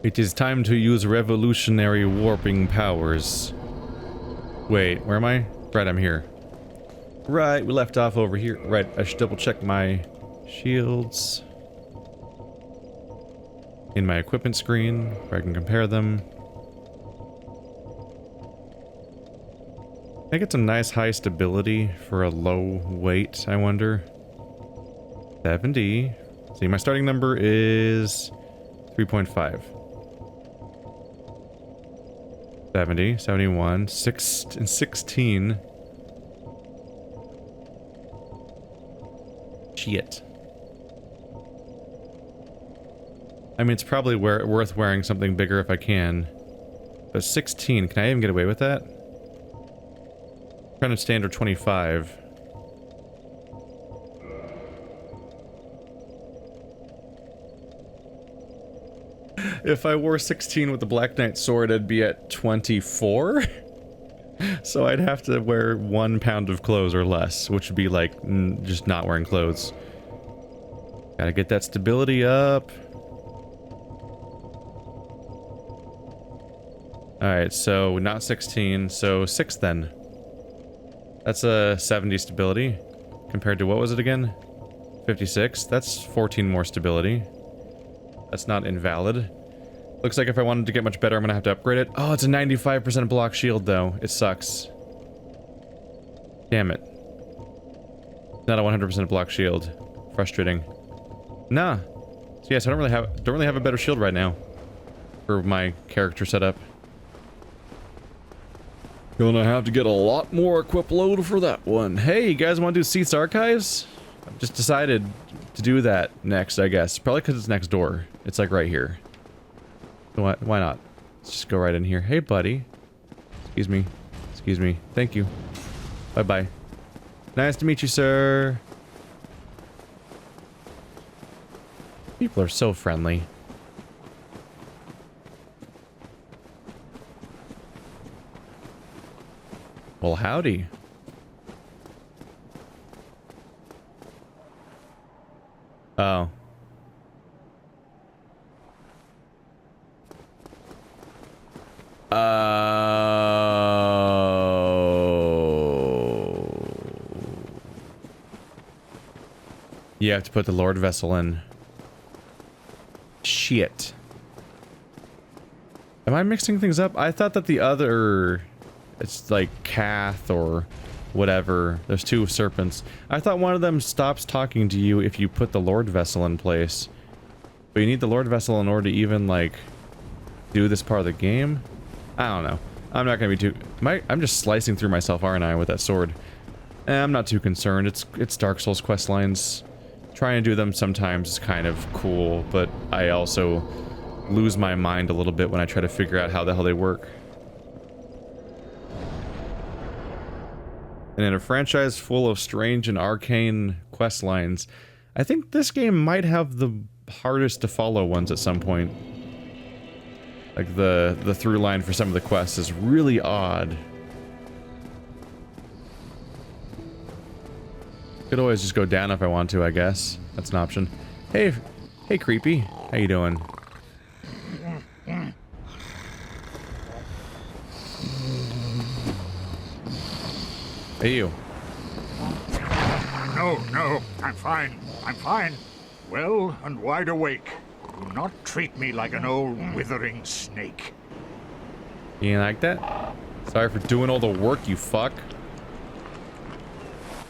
It is time to use revolutionary warping powers. Wait, where am I? Right, I'm here. Right, we left off over here. Right, I should double check my shields. In my equipment screen, where I can compare them. I get some nice high stability for a low weight, I wonder. 70. See, my starting number is 3.5. 70, 71, 6, and 16. Shit. I mean, it's probably worth wearing something bigger if I can. But 16, can I even get away with that? Kind of standard 25. If I wore 16 with the Black Knight sword, I'd be at 24. So I'd have to wear 1 pound of clothes or less, which would be like just not wearing clothes. Gotta get that stability up. Alright, so not 16, so 6 then. That's a 70 stability. Compared to what was it again? 56. That's 14 more stability. That's not invalid. Looks like if I wanted to get much better, I'm gonna have to upgrade it. Oh, it's a 95% block shield, though. It sucks. Damn it. Not a 100% block shield. Frustrating. Nah. So yes, I don't really have a better shield right now for my character setup. Gonna have to get a lot more equip load for that one. Hey, you guys want to do Seath's Archives? I've just decided to do that next, I guess. Probably because it's next door. It's like right here. Why not? Let's just go right in here. Hey, buddy. Excuse me. Excuse me. Thank you. Bye-bye. Nice to meet you, sir. People are so friendly. Well, howdy. Oh. You have to put the Lordvessel in. Shit. Am I mixing things up? I thought that the other... It's like Cath or whatever. There's 2 serpents. I thought one of them stops talking to you if you put the Lordvessel in place. But you need the Lordvessel in order to even, like, do this part of the game? I don't know. I'm not gonna be too... I'm just slicing through myself, aren't I, with that sword? I'm not too concerned. It's Dark Souls questlines. Trying to do them sometimes is kind of cool, but I also lose my mind a little bit when I try to figure out how the hell they work. And in a franchise full of strange and arcane quest lines, I think this game might have the hardest to follow ones at some point. Like the through line for some of the quests is really odd. Could always just go down if I want to, I guess. That's an option. Hey creepy. How you doing? Hey, you. No, I'm fine. I'm fine. Well and wide awake. Do not treat me like an old withering snake. You ain't like that? Sorry for doing all the work, you fuck.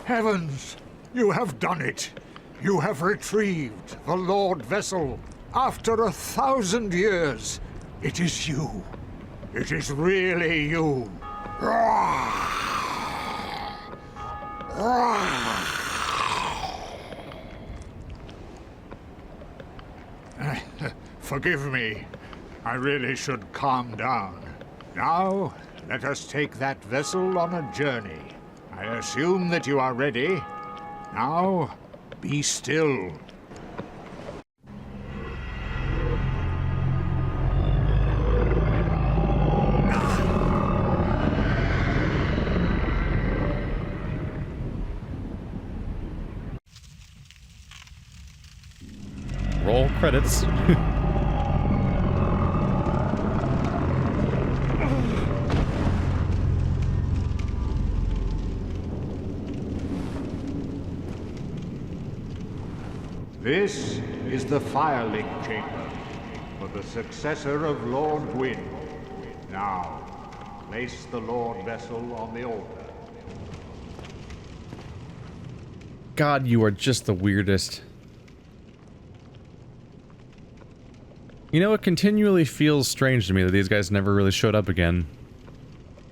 Heavens! You have done it! You have retrieved the Lordvessel. After 1,000 years, it is you. It is really you. Forgive me. I really should calm down. Now, let us take that vessel on a journey. I assume that you are ready. Now, be still. Roll credits. This is the Firelink Chamber for the successor of Lord Gwyn. Now, place the Lordvessel on the altar. God, you are just the weirdest. You know, it continually feels strange to me that these guys never really showed up again.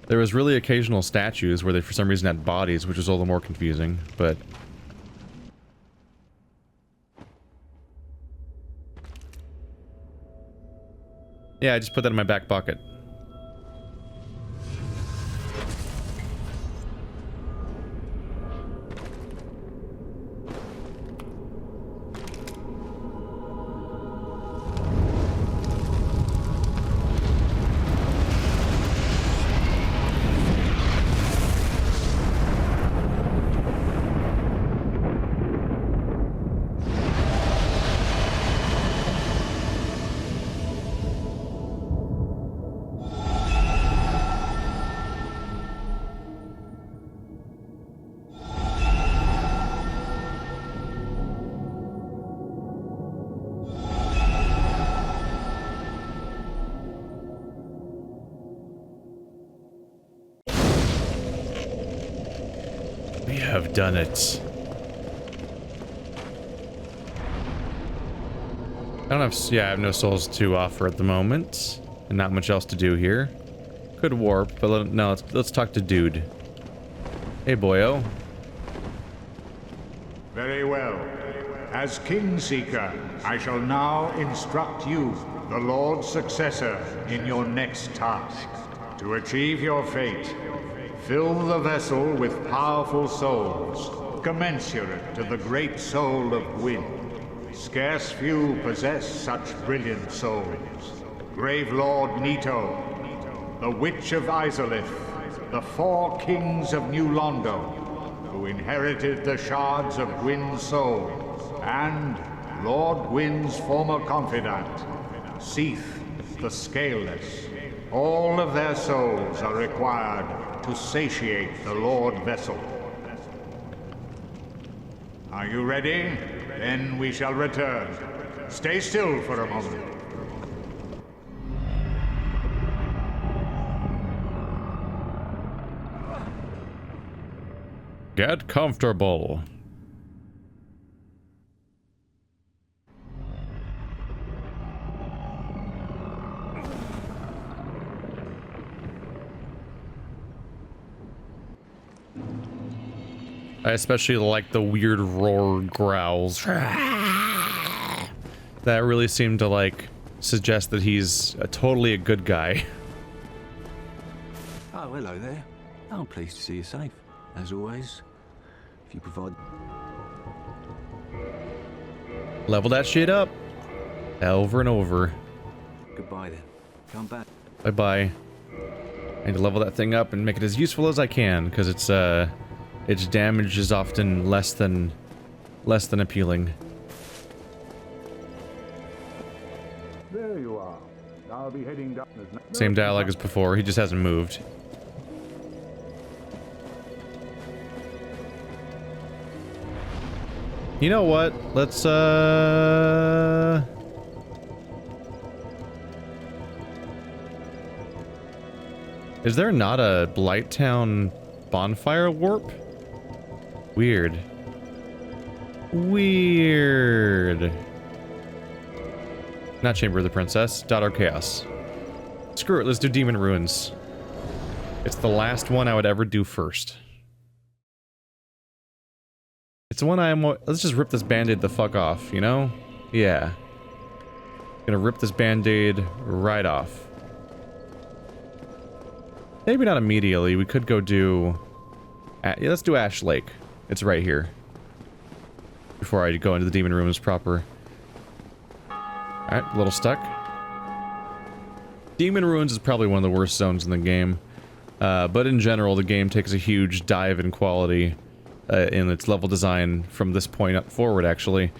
There was really occasional statues where they for some reason had bodies, which was all the more confusing, but... yeah, I just put that in my back pocket. Have done it. I don't have, yeah, I have no souls to offer at the moment, and not much else to do here. Could warp, but no, let's talk to dude. Hey, boyo. Very well. As Kingseeker, I shall now instruct you, the Lord's successor, in your next task. To achieve your fate, fill the vessel with powerful souls, commensurate to the great soul of Gwyn. Scarce few possess such brilliant souls. Grave Lord Nito, the Witch of Izalith, the 4 kings of New Londo, who inherited the shards of Gwyn's soul, and Lord Gwyn's former confidant, Seath the Scaleless. All of their souls are required to satiate the Lordvessel. Are you ready? Then we shall return. Stay still for a moment. Get comfortable. I especially like the weird roar growls. That really seemed to, like, suggest that he's totally a good guy. Oh, hello there. I'm pleased to see you safe, as always. If you provide... Level that shit up. Over and over. Goodbye then. Come back. Bye-bye. I need to level that thing up and make it as useful as I can, because its damage is often less than appealing. There you are. I'll be heading down. Same dialogue as before, he just hasn't moved. You know what? Let's is there not a Blighttown bonfire warp? Weird. Weird. Not Chamber of the Princess. Daughter of Chaos. Screw it, let's do Demon Ruins. It's the last one I would ever do first. It's the one let's just rip this band-aid the fuck off, you know? Yeah. Gonna rip this band-aid right off. Maybe not immediately, we could go do... yeah, let's do Ash Lake. It's right here. Before I go into the Demon Rooms proper. Alright, a little stuck. Demon Ruins is probably one of the worst zones in the game. But in general, the game takes a huge dive in quality in its level design from this point up forward, actually.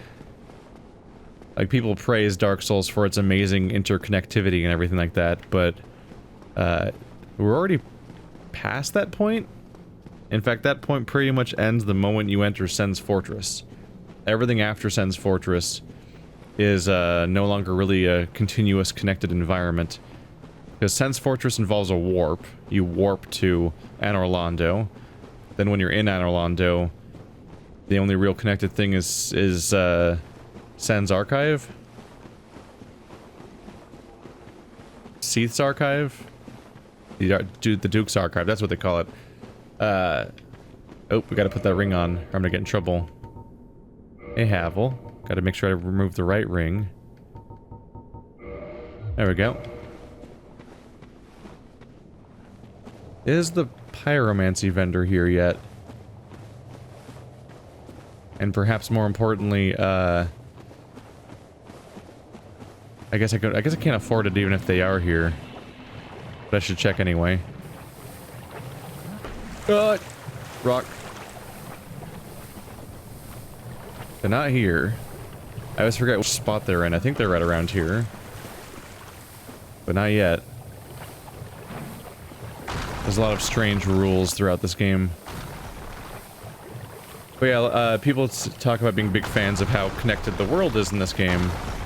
Like, people praise Dark Souls for its amazing interconnectivity and everything like that, but we're already past that point. In fact, that point pretty much ends the moment you enter Sen's Fortress. everything after Sen's Fortress is no longer really a continuous connected environment. Because Sen's Fortress involves a warp. You warp to Anor Londo. Then when you're in Anor Londo, the only real connected thing is Sen's Archive? Seath's Archive? The Duke's Archive, that's what they call it. Oh, we gotta put that ring on, or I'm gonna get in trouble. Hey, Havel. Gotta make sure I remove the right ring. There we go. Is the pyromancy vendor here yet? And perhaps more importantly, I guess I can't afford it even if they are here. But I should check anyway. Rock. They're not here. I always forget which spot they're in. I think they're right around here. But not yet. There's a lot of strange rules throughout this game. But yeah, people talk about being big fans of how connected the world is in this game,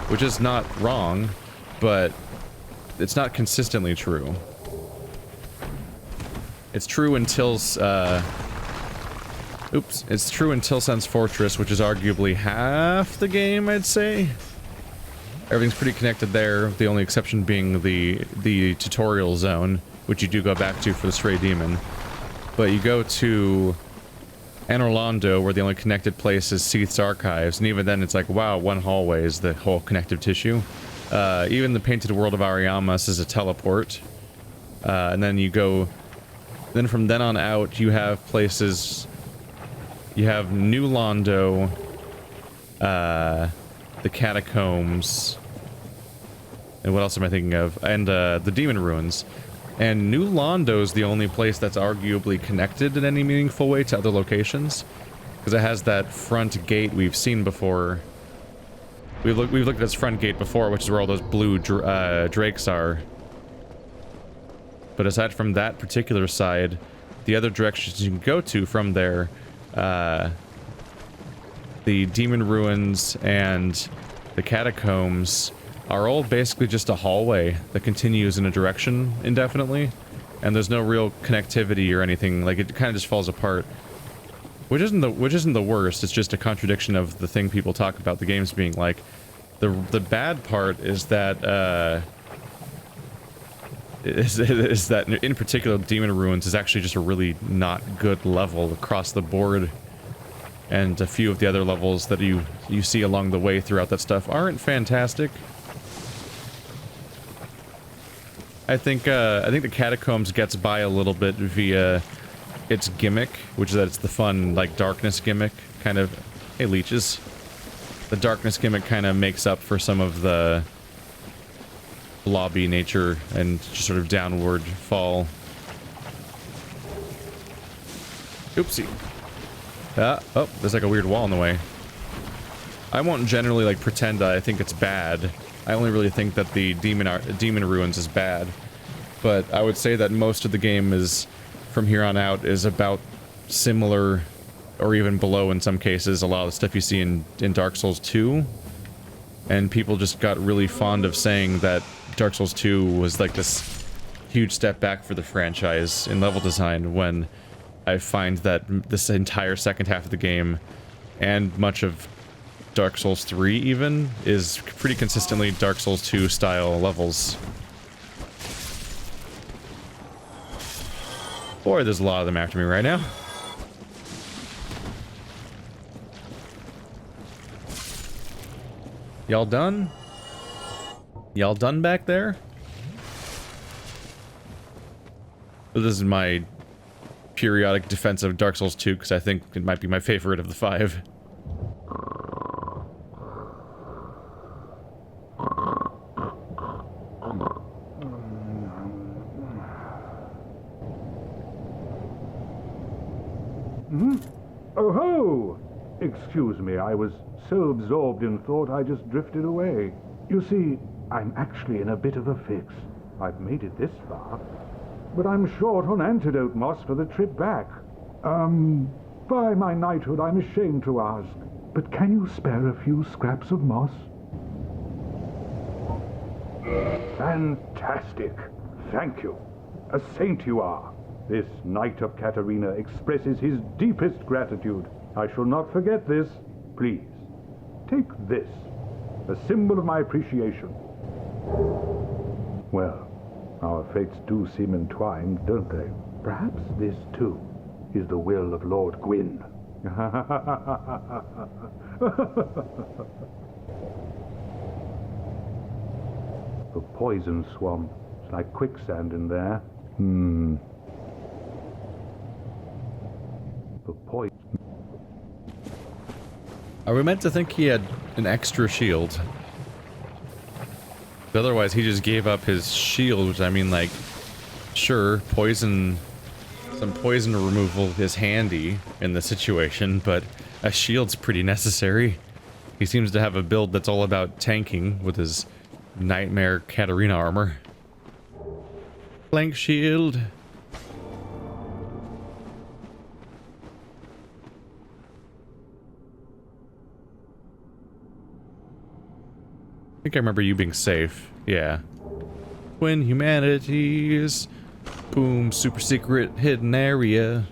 which is not wrong, but it's not consistently true. It's true until, it's true until Sen's Fortress, which is arguably half the game, I'd say. Everything's pretty connected there, the only exception being the tutorial zone, which you do go back to for the Stray Demon. But you go to Anor Londo, where the only connected place is Seath's Archives, and even then it's like, wow, one hallway is the whole connective tissue. Even the Painted World of Ariamas is a teleport. And then you go... Then from then on out, you have places... You have New Londo, the Catacombs, and what else am I thinking of? And the Demon Ruins. And New Londo is the only place that's arguably connected in any meaningful way to other locations, because it has that front gate we've seen before. We've looked at this front gate before, which is where all those blue drakes are. But aside from that particular side, the other directions you can go to from there, the Demon Ruins and the Catacombs are all basically just a hallway that continues in a direction indefinitely, and there's no real connectivity or anything. Like, it kind of just falls apart, which isn't the worst. It's just a contradiction of the thing people talk about the games being like. The bad part is that is that in particular Demon Ruins is actually just a really not good level across the board, and a few of the other levels that you see along the way throughout that stuff aren't fantastic. I think the Catacombs gets by a little bit via its gimmick, which is that it's the fun, like, darkness gimmick, kind of. Hey, leeches. The darkness gimmick kind of makes up for some of the blobby nature and just sort of downward fall. Oopsie. Oh, there's like a weird wall in the way. I won't generally, like, pretend that I think it's bad. I only really think that the Demon Ruins is bad. But I would say that most of the game is, from here on out, is about similar, or even below in some cases, a lot of the stuff you see in Dark Souls 2. And people just got really fond of saying that Dark Souls 2 was like this huge step back for the franchise in level design, when I find that this entire second half of the game, and much of Dark Souls 3 even, is pretty consistently Dark Souls 2 style levels. Boy, there's a lot of them after me right now. Y'all done? Y'all done back there? This is my periodic defense of Dark Souls 2, because I think it might be my favorite of the 5. Oh ho! Excuse me, I was so absorbed in thought I just drifted away. You see, I'm actually in a bit of a fix. I've made it this far, but I'm short on antidote moss for the trip back. By my knighthood, I'm ashamed to ask. but can you spare a few scraps of moss? Fantastic! Thank you. A saint you are. This Knight of Catarina expresses his deepest gratitude. I shall not forget this. Please, take this, a symbol of my appreciation. Well, our fates do seem entwined, don't they? Perhaps this, too, is the will of Lord Gwyn. The poison swamp. It's like quicksand in there. The poison. Are we meant to think he had an extra shield? Otherwise, he just gave up his shield, which I mean, like, sure, poison, some poison removal is handy in the situation, but a shield's pretty necessary. He seems to have a build that's all about tanking with his nightmare Catarina armor. Flank shield. I think I remember you being safe. Yeah. Twin humanities. Boom, super secret hidden area.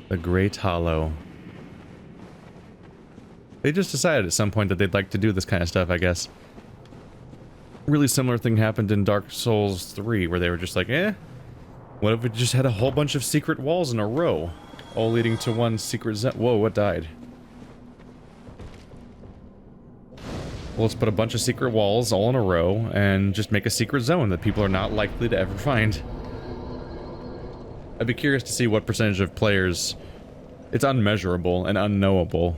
The Great Hollow. They just decided at some point that they'd like to do this kind of stuff, I guess. Really similar thing happened in Dark Souls 3, where they were just like, what if we just had a whole bunch of secret walls in a row, all leading to one secret zone? Whoa, what died? Well, let's put a bunch of secret walls all in a row and just make a secret zone that people are not likely to ever find. I'd be curious to see what percentage of players... It's unmeasurable and unknowable,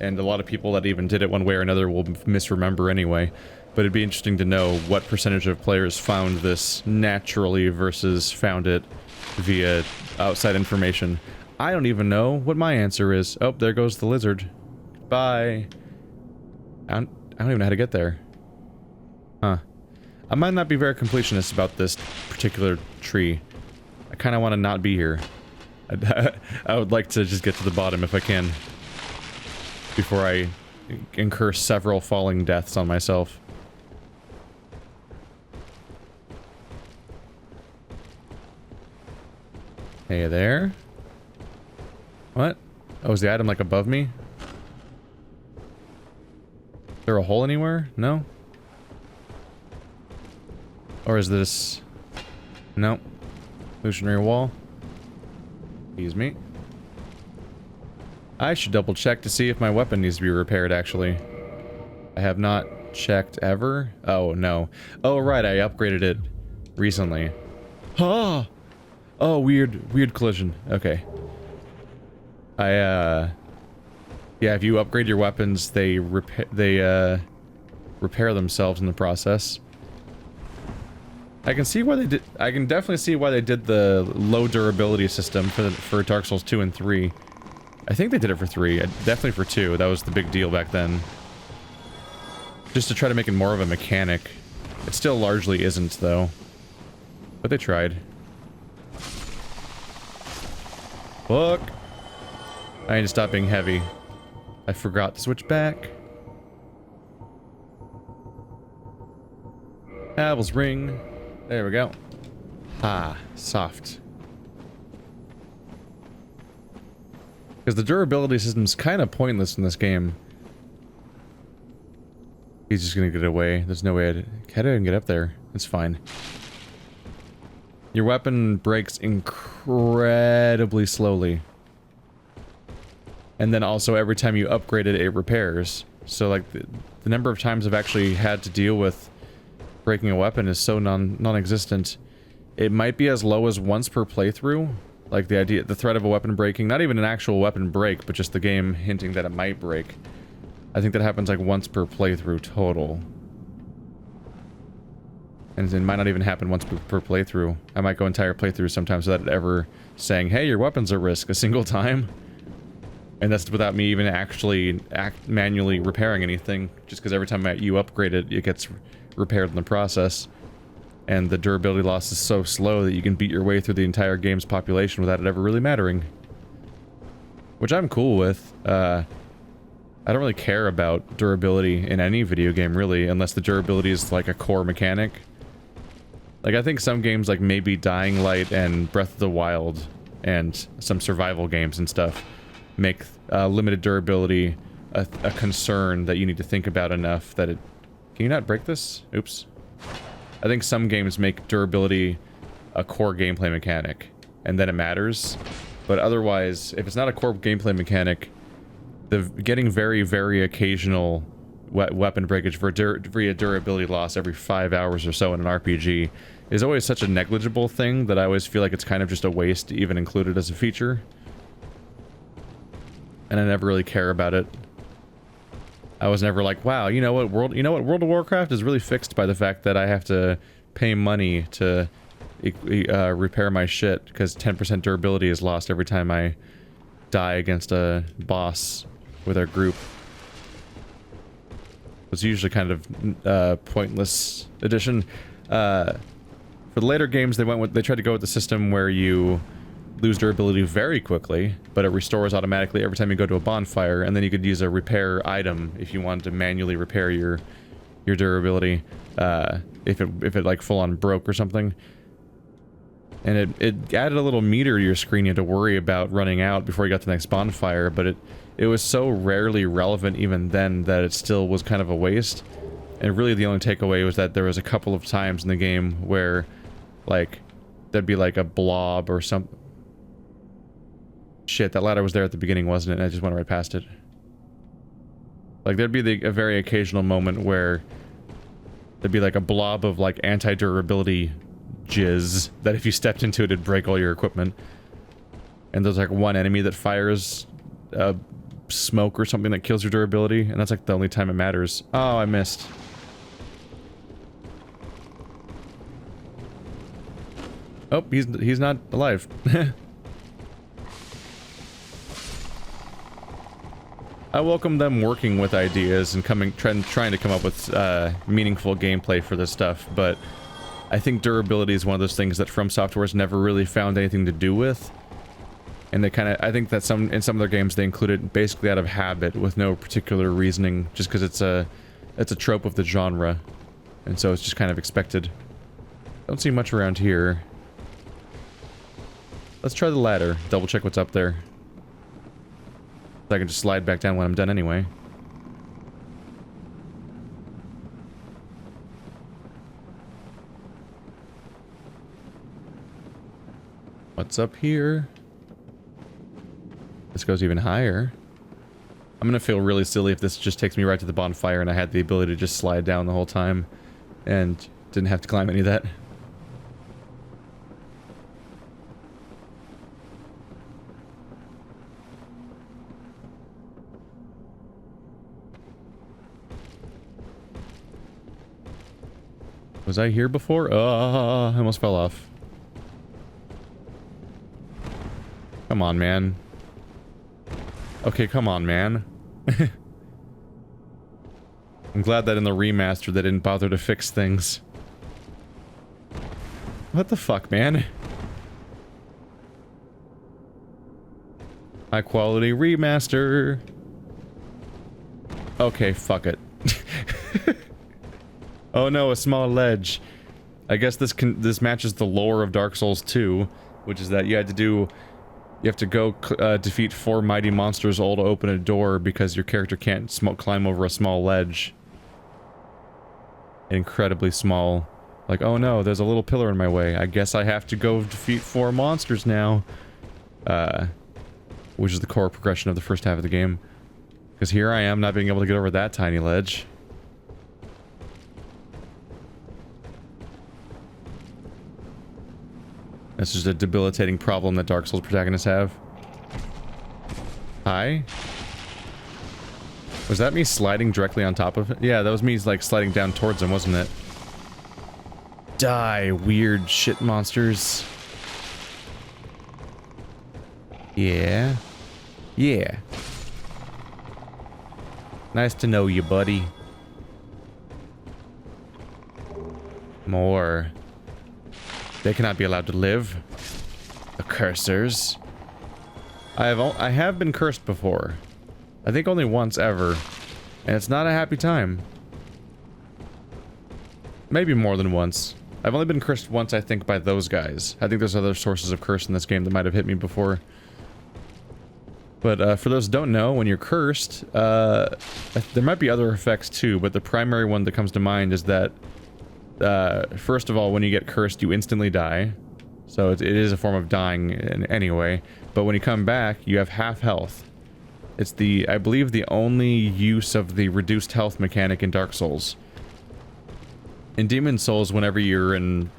and a lot of people that even did it one way or another will misremember anyway. But it'd be interesting to know what percentage of players found this naturally versus found it via outside information. I don't even know what my answer is. Oh, there goes the lizard. Bye. I don't even know how to get there. Huh. I might not be very completionist about this particular tree. I kind of want to not be here. I would like to just get to the bottom if I can, before I incur several falling deaths on myself. Hey there. What? Oh, is the item like above me? Is there a hole anywhere? No? Or is this... Nope. Illusionary wall. Excuse me. I should double check to see if my weapon needs to be repaired, actually. I have not checked ever. Oh, no. Oh, right, I upgraded it recently. Ah! Oh, weird collision. Okay. Yeah, if you upgrade your weapons, they repair themselves in the process. I can see why they did. I can definitely see why they did the low durability system for Dark Souls 2 and 3. I think they did it for 3. Definitely for 2. That was the big deal back then. Just to try to make it more of a mechanic. It still largely isn't, though. But they tried. Look! I need to stop being heavy. I forgot to switch back. Abel's ring. There we go. Ah, soft. Because the durability system's kind of pointless in this game. He's just gonna get away. There's no way how do I even get up there? It's fine. Your weapon breaks incredibly slowly. And then also every time you upgrade it, it repairs. So like the number of times I've actually had to deal with breaking a weapon is so non-existent. It might be as low as once per playthrough. Like the threat of a weapon breaking, not even an actual weapon break, but just the game hinting that it might break. I think that happens like once per playthrough total. And it might not even happen once per playthrough. I might go entire playthroughs sometimes without it ever saying, hey, your weapon's at risk a single time. And that's without me even actually manually repairing anything. Just because every time you upgrade it, it gets repaired in the process. And the durability loss is so slow that you can beat your way through the entire game's population without it ever really mattering. which I'm cool with. I don't really care about durability in any video game, really, unless the durability is like a core mechanic. Like, I think some games, like maybe Dying Light and Breath of the Wild and some survival games and stuff, make limited durability a concern that you need to think about enough that it... Can you not break this? Oops. I think some games make durability a core gameplay mechanic, and then it matters. But otherwise, if it's not a core gameplay mechanic, getting very, very occasional weapon breakage via durability loss every 5 hours or so in an RPG is always such a negligible thing that I always feel like it's kind of just a waste to even include it as a feature. And I never really care about it. I was never like, wow, you know what, World of Warcraft is really fixed by the fact that I have to pay money to repair my shit because 10% durability is lost every time I die against a boss with our group. It's usually kind of pointless addition. For the later games, they tried to go with the system where you lose durability very quickly, but it restores automatically every time you go to a bonfire, and then you could use a repair item if you wanted to manually repair your durability, if it like full on broke or something. And it added a little meter to your screen you had to worry about running out before you got to the next bonfire, but it was so rarely relevant even then that it still was kind of a waste. And really the only takeaway was that there was a couple of times in the game where, like, there'd be like a blob or some... Shit, that ladder was there at the beginning, wasn't it? And I just went right past it. Like, there'd be a very occasional moment where there'd be like a blob of like anti-durability jizz that if you stepped into it'd break all your equipment. And there's like one enemy that fires smoke or something that kills your durability, and that's like the only time it matters. Oh, I missed. Oh, he's not alive. I welcome them working with ideas and trying to come up with meaningful gameplay for this stuff, but I think durability is one of those things that FromSoftware's never really found anything to do with. And they I think that in some of their games they include it basically out of habit with no particular reasoning, just because it's a trope of the genre. And so it's just kind of expected. Don't see much around here. Let's try the ladder, double check what's up there. I can just slide back down when I'm done anyway. What's up here? This goes even higher. I'm gonna feel really silly if this just takes me right to the bonfire and I had the ability to just slide down the whole time and didn't have to climb any of that. Was I here before? I almost fell off. Come on, man. Okay, come on, man. I'm glad that in the remaster they didn't bother to fix things. What the fuck, man? High quality remaster. Okay, fuck it. Oh no, a small ledge. I guess this matches the lore of Dark Souls 2, which is that you have to go defeat 4 mighty monsters all to open a door because your character can't climb over a small ledge. Incredibly small. Like, oh no, there's a little pillar in my way. I guess I have to go defeat 4 monsters now. Which is the core progression of the first half of the game. Because here I am not being able to get over that tiny ledge. That's just a debilitating problem that Dark Souls protagonists have. Hi? Was that me sliding directly on top of it? Yeah, that was me, like, sliding down towards him, wasn't it? Die, weird shit monsters. Yeah. Yeah. Nice to know you, buddy. More. They cannot be allowed to live. The cursors. I have been cursed before. I think only once ever. And it's not a happy time. Maybe more than once. I've only been cursed once, I think, by those guys. I think there's other sources of curse in this game that might have hit me before. But for those who don't know, when you're cursed, there might be other effects too, but the primary one that comes to mind is that, first of all, when you get cursed, you instantly die. So it is a form of dying in anyway. But when you come back, you have half health. It's I believe, the only use of the reduced health mechanic in Dark Souls. In Demon Souls, whenever you're in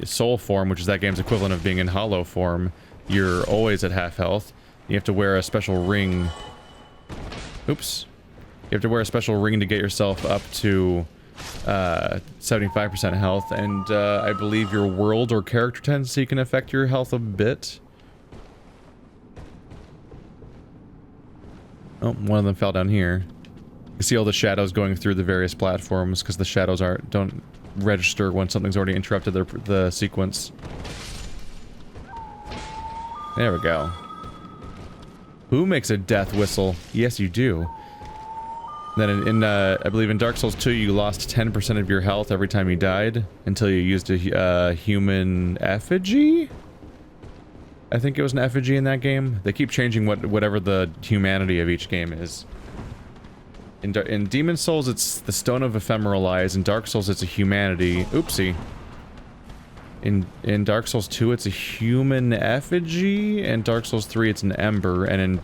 soul form, which is that game's equivalent of being in hollow form, you're always at half health. You have to wear a special ring. Oops. You have to wear a special ring to get yourself up to 75% health, and I believe your world or character tendency can affect your health a bit. Oh, one of them fell down here. You see all the shadows going through the various platforms because the shadows don't register when something's already interrupted the sequence. There we go. Who makes a death whistle? Yes, you do. Then I believe in Dark Souls 2, you lost 10% of your health every time you died until you used a human effigy? I think it was an effigy in that game. They keep changing whatever the humanity of each game is. In Demon Souls, it's the Stone of Ephemeral Eyes. In Dark Souls, it's a humanity. Oopsie. In Dark Souls 2, it's a human effigy. And Dark Souls 3, it's an ember. And in in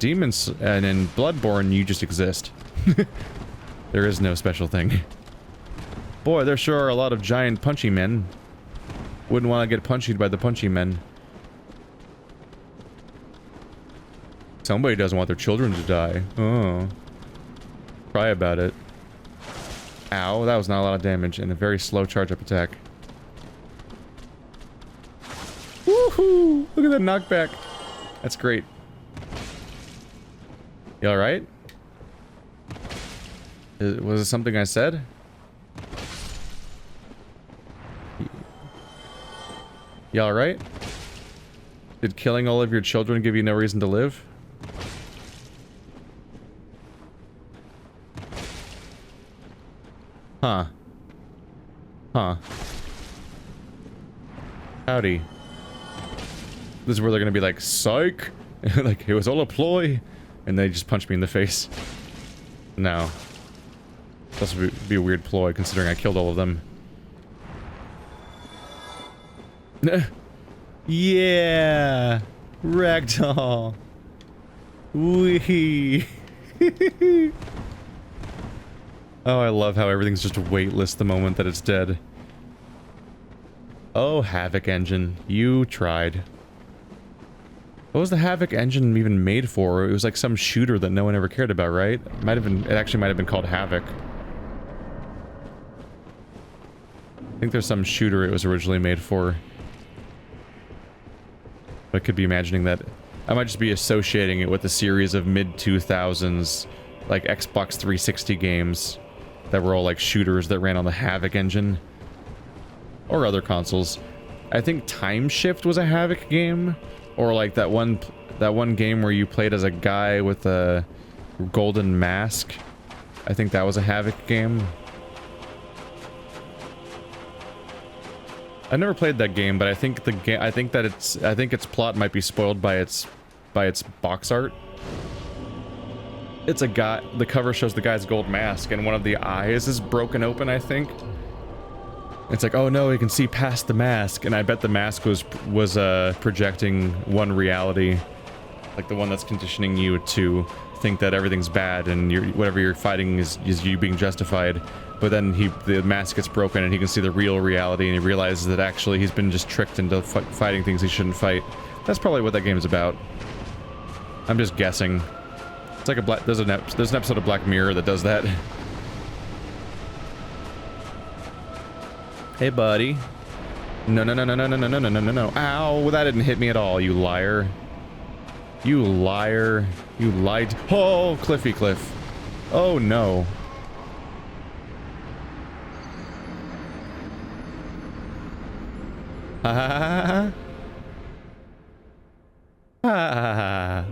Bloodborne, you just exist. There is no special thing. Boy, there sure are a lot of giant punchy men. Wouldn't want to get punched by the punchy men. Somebody doesn't want their children to die. Oh. Cry about it. Ow, that was not a lot of damage and a very slow charge-up attack. Woohoo! Look at that knockback. That's great. You alright? Was it something I said? You alright? Did killing all of your children give you no reason to live? Huh. Huh. Howdy. This is where they're gonna be like, psych! Like, it was all a ploy! And they just punch me in the face. No. This would be a weird ploy, considering I killed all of them. Yeah! Ragdoll! Wee! Oh, I love how everything's just weightless the moment that it's dead. Oh, Havoc Engine. You tried. What was the Havoc Engine even made for? It was like some shooter that no one ever cared about, right? It actually might have been called Havoc. I think there's some shooter it was originally made for. I could be imagining that. I might just be associating it with a series of mid-2000s, like Xbox 360 games that were all like shooters that ran on the Havoc engine. Or other consoles. I think Time Shift was a Havoc game. Or like that one game where you played as a guy with a golden mask. I think that was a Havoc game. I never played that game, but I think its plot might be spoiled by its box art. It's a guy, the cover shows the guy's gold mask and one of the eyes is broken open, I think. It's like, oh no, he can see past the mask, and I bet the mask was projecting one reality, like the one that's conditioning you to think that everything's bad and whatever you're fighting is you being justified. But then the mask gets broken and he can see the real reality, and he realizes that actually he's been just tricked into fighting things he shouldn't fight. That's probably what that game is about. I'm just guessing. It's like there's an episode of Black Mirror that does that. Hey, buddy. No, no, no, no, no, no, no, no, no, no, no, no. Ow, that didn't hit me at all, you liar. You liar. You lied. Oh, Cliffy Cliff. Oh, no. Ha ha ha ha ha.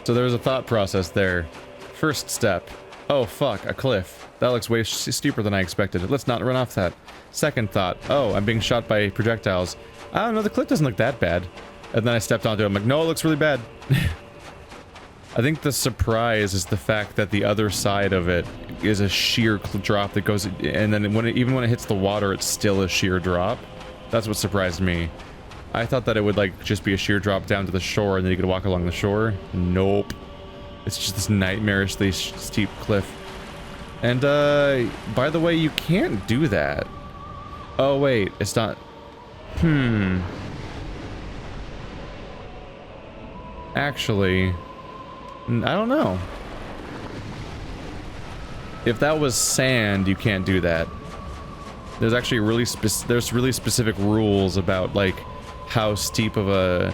So there's a thought process there. First step. Oh fuck, a cliff. That looks way steeper than I expected. Let's not run off that. Second thought. Oh, I'm being shot by projectiles. I don't know, the cliff doesn't look that bad. And then I stepped onto it. I'm like, no, it looks really bad. I think the surprise is the fact that the other side of it is a sheer drop that goes, and then even when it hits the water, it's still a sheer drop. That's what surprised me. I thought that it would like just be a sheer drop down to the shore and then you could walk along the shore. Nope. It's just this nightmarishly steep cliff. And by the way, you can't do that. Oh wait, it's not. Actually, I don't know. If that was sand, you can't do that. There's actually really specific rules about like how steep a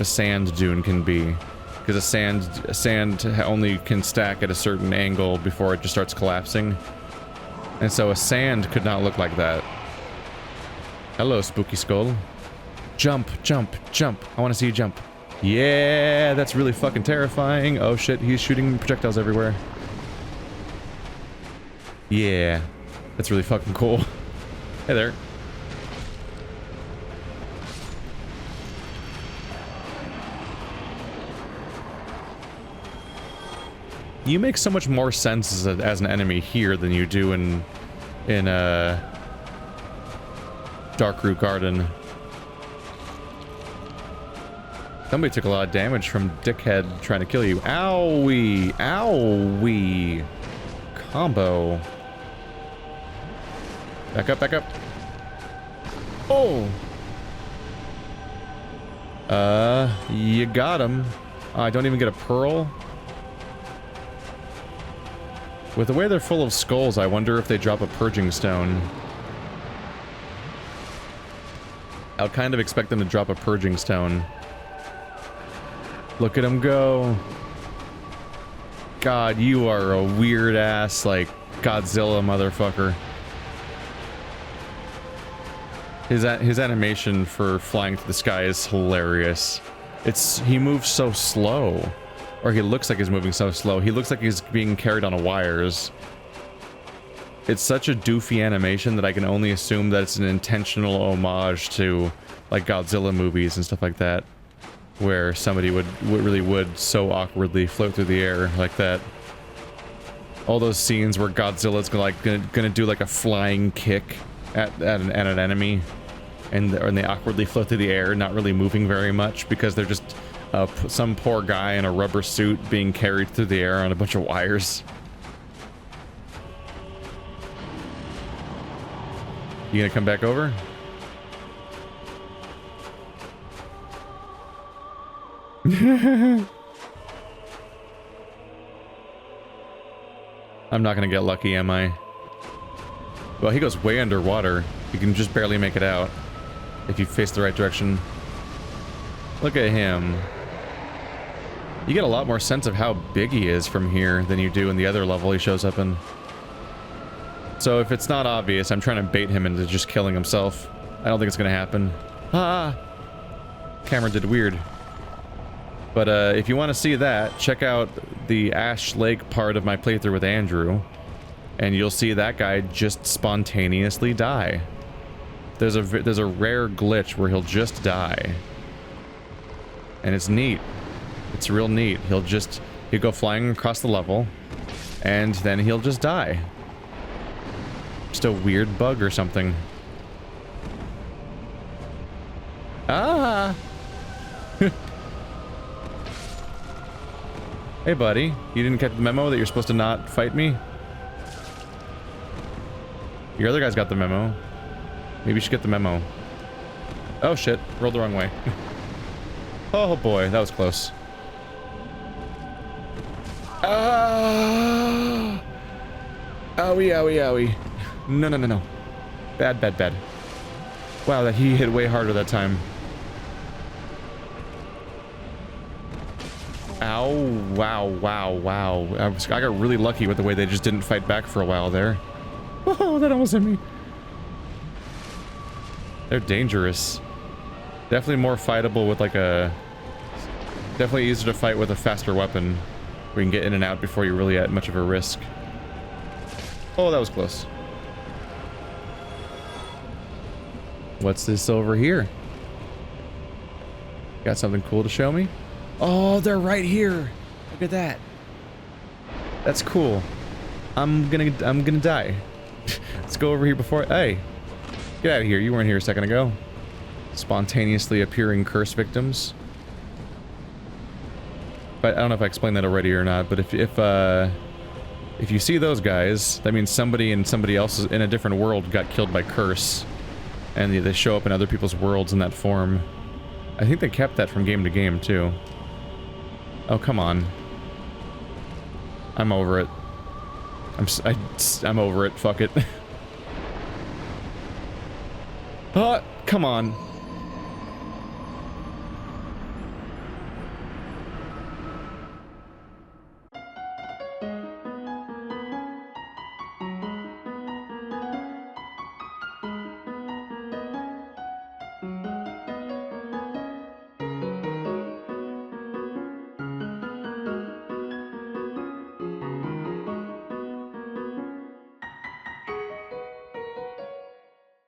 sand dune can be, because a sand only can stack at a certain angle before it just starts collapsing, and so a sand could not look like that. Hello, spooky skull. Jump, jump, jump. I want to see you jump. Yeah, that's really fucking terrifying. Oh shit, he's shooting projectiles everywhere. Yeah, that's really fucking cool. Hey there. You make so much more sense as an enemy here than you do in Darkroot Garden. Somebody took a lot of damage from Dickhead trying to kill you. Owie! Owie! Combo. Back up, back up. Oh! You got him. I don't even get a pearl. With the way they're full of skulls, I wonder if they drop a purging stone. I'll kind of expect them to drop a purging stone. Look at him go. God, you are a weird ass, like, Godzilla motherfucker. His animation for flying through the sky is hilarious. He moves so slow. Or he looks like he's moving so slow. He looks like he's being carried on wires. It's such a doofy animation that I can only assume that it's an intentional homage to, like, Godzilla movies and stuff like that. Where somebody would so awkwardly float through the air like that. All those scenes where Godzilla's gonna do like a flying kick at an enemy, and they awkwardly float through the air, not really moving very much because they're just some poor guy in a rubber suit being carried through the air on a bunch of wires. You gonna come back over? I'm not gonna get lucky, am I? Well, he goes way underwater. You can just barely make it out if you face the right direction. Look at him. You get a lot more sense of how big he is from here than you do in the other level he shows up in. So if it's not obvious, I'm trying to bait him into just killing himself. I don't think it's gonna happen. Ah! Camera did weird. But if you want to see that, check out the Ash Lake part of my playthrough with Andrew, and you'll see that guy just spontaneously die. There's a rare glitch where he'll just die, and it's neat. It's real neat. He'll go flying across the level, and then he'll just die. Just a weird bug or something. Ah! Hey buddy, you didn't get the memo that you're supposed to not fight me? Your other guy's got the memo. Maybe you should get the memo. Oh shit, rolled the wrong way. Oh boy, that was close. Ah! Owie, owie, owie. No, no, no, no. Bad, bad, bad. Wow, that he hit way harder that time. Ow, wow, wow, wow. I got really lucky with the way they just didn't fight back for a while there. Oh, that almost hit me. They're dangerous. Definitely more fightable with like a Definitely easier to fight with a faster weapon. We can get in and out before you're really at much of a risk. Oh, that was close. What's this over here? Got something cool to show me? Oh, they're right here. Look at that. That's cool. I'm gonna die. Let's go over here before. Hey, get out of here. You weren't here a second ago. Spontaneously appearing curse victims. But I don't know if I explained that already or not. But if you see those guys, that means somebody in somebody else's in a different world got killed by curse, and they show up in other people's worlds in that form. I think they kept that from game to game too. Oh, come on. I'm over it. I'm over it. Fuck it. Oh, come on.